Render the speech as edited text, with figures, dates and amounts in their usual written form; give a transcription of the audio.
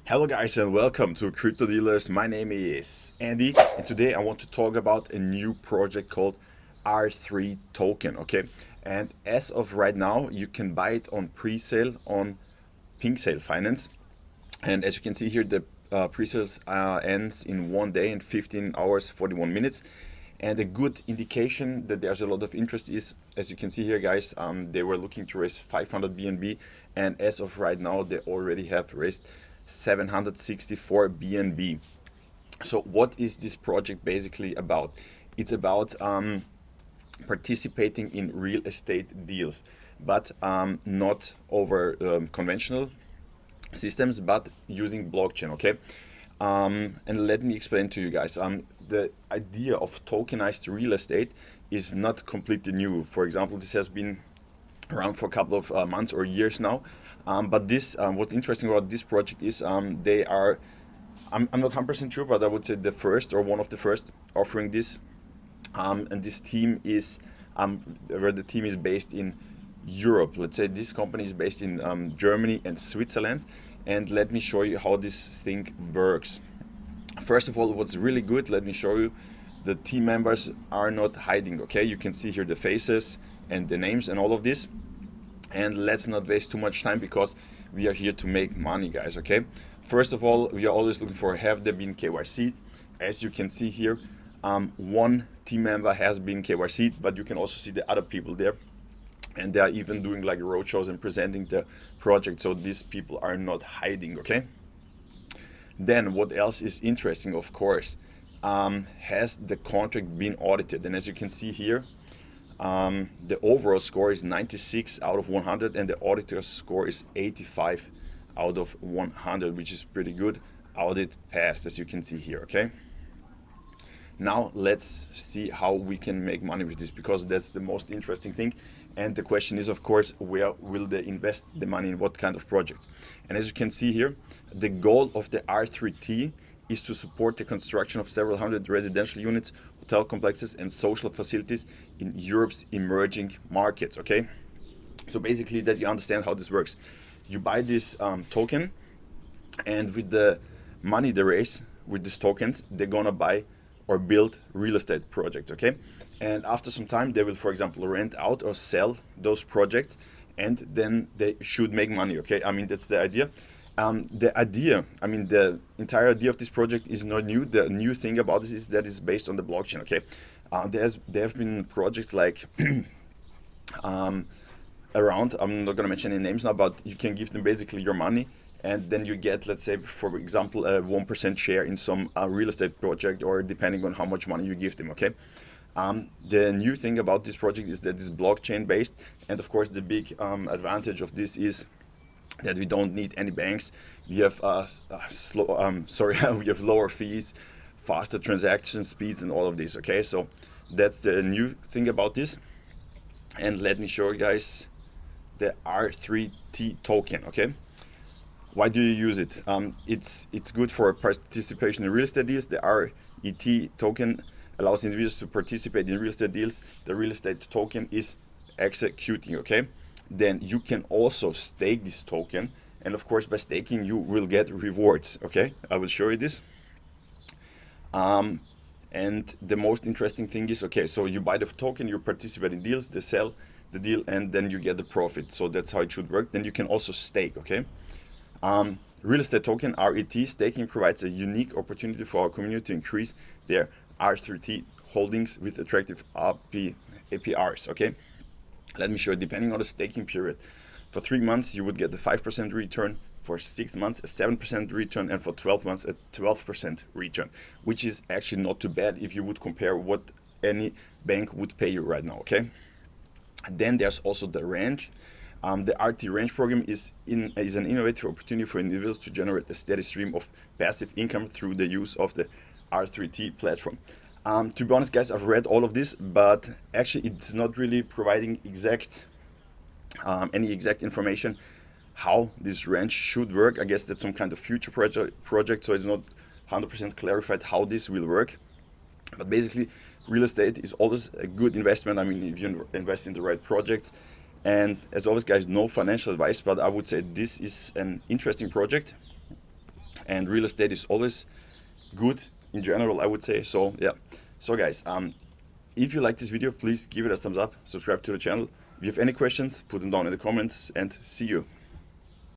Hello guys and welcome to Crypto Dealers. My name is Andy and today I want to talk about a new project called R3 token, okay? And as of right now, you can buy it on pre-sale on Pink Sale Finance. And as you can see here, the pre-sales ends in 1 day and 15 hours 41 minutes. And a good indication that there's a lot of interest is, as you can see here guys, they were looking to raise 500 BNB, and as of right now they already have raised 764 BNB. So what is this project basically about? It's about participating in real estate deals, but not over conventional systems, but using blockchain, okay? And let me explain to you guys. The idea of tokenized real estate is not completely new. For example, this has been around for a couple of months or years now. But this, what's interesting about this project is they are, I'm not 100% sure, but I would say the first or one of the first offering this. And this team is, where the team is based in Europe. Let's say this company is based in Germany and Switzerland. And let me show you how this thing works. First of all, what's really good, let me show you, the team members are not hiding, okay? You can see here the faces and the names and all of this. And let's not waste too much time because we are here to make money, guys, okay? First of all, we are always looking for have they been KYC'd. As you can see here, one team member has been KYC'd, but you can also see the other people there. And they are even doing like roadshows and presenting the project. So these people are not hiding, okay? Then what else is interesting, of course, has the contract been audited? And as you can see here, the overall score is 96 out of 100 and the auditor's score is 85 out of 100, which is pretty good. Audit passed, as you can see here, okay? Now let's see how we can make money with this, because that's the most interesting thing. And the question is, of course, where will they invest the money, in what kind of projects? And as you can see here, the goal of the R3T is to support the construction of several hundred residential units, hotel complexes and social facilities in Europe's emerging markets, okay? So basically that you understand how this works. You buy this token, and with the money they raise with these tokens, they're gonna buy or build real estate projects, okay? And after some time, they will, for example, rent out or sell those projects, and then they should make money, okay? I mean, that's the idea. The entire idea of this project is not new. The new thing about this is that it's based on the blockchain, okay? There have been projects like around, I'm not gonna mention any names now, but you can give them basically your money, and then you get, let's say, for example, a 1% share in some real estate project, or depending on how much money you give them, okay? The new thing about this project is that it's blockchain based, and of course the big advantage of this is that we don't need any banks. We have we have lower fees, faster transaction speeds, and all of this, okay? So that's the new thing about this. And let me show you guys the R3T token, okay? Why do you use it? It's good for participation in real estate deals. The RET token allows individuals to participate in real estate deals. The real estate token is executing, okay? Then you can also stake this token, and of course by staking you will get rewards, okay? I will show you this. And the most interesting thing is, okay, so you buy the token, you participate in deals, they sell the deal, and then you get the profit. So that's how it should work. Then you can also stake, okay? Real estate token RET staking provides a unique opportunity for our community to increase their R3T holdings with attractive APRs, okay? Let me show you, depending on the staking period. For 3 months, you would get the 5% return, for 6 months, a 7% return, and for 12 months, a 12% return, which is actually not too bad if you would compare what any bank would pay you right now, okay? Then there's also the range. The RT range program is an innovative opportunity for individuals to generate a steady stream of passive income through the use of the R3T platform. To be honest, guys, I've read all of this, but actually it's not really providing any exact information how this range should work. I guess that's some kind of future project, so it's not 100% clarified how this will work. But basically, real estate is always a good investment. I mean, if you invest in the right projects. And as always, guys, no financial advice, but I would say this is an interesting project. and real estate is always good in general, I would say. So yeah, so guys, if you like this video, please give it a thumbs up, subscribe to the channel. If you have any questions, put them down in the comments, and see you.